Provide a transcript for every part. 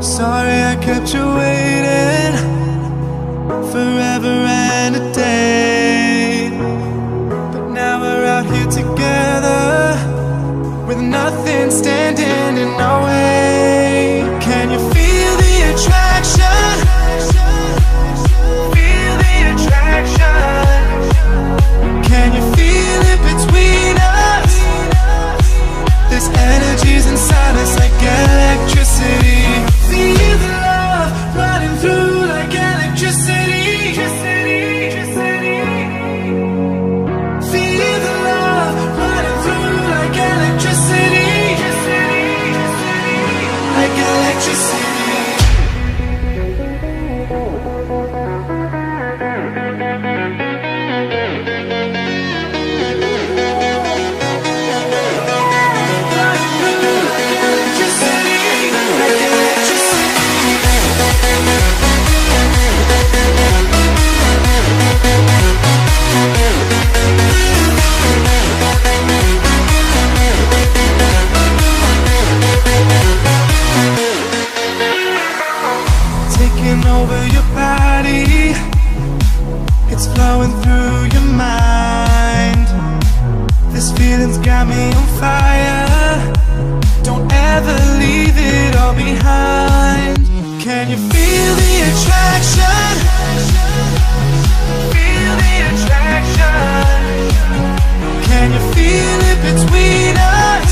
Sorry I kept you waiting forever and a day, but now we're out here together with nothing standing in our way. Can you feel the attraction? Feel the attraction. Can you feel it between us? This energy's inside us like electricity. Feel the love running through like electricity. Feel the love running through like electricity. Like electricity. Taking over your body, it's flowing through your mind. This feeling's got me on fire. Don't ever leave it all behind. Can you feel the attraction? Feel the attraction. Can you feel it between us?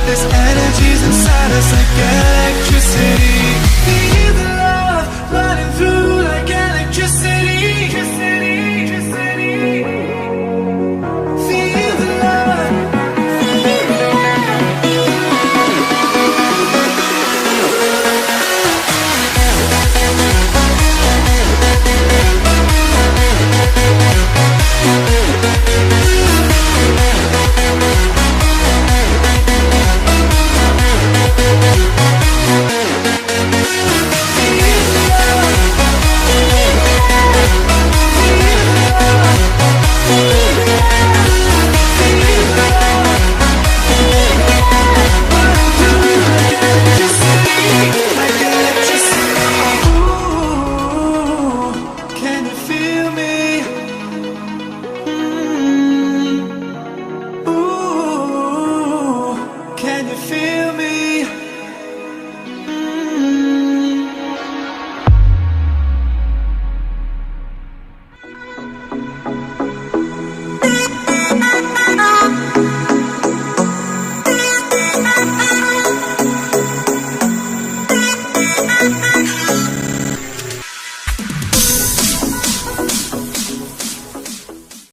This energy's inside us like electricity. Feel the love running through like electricity. Feel the love. Can you feel me?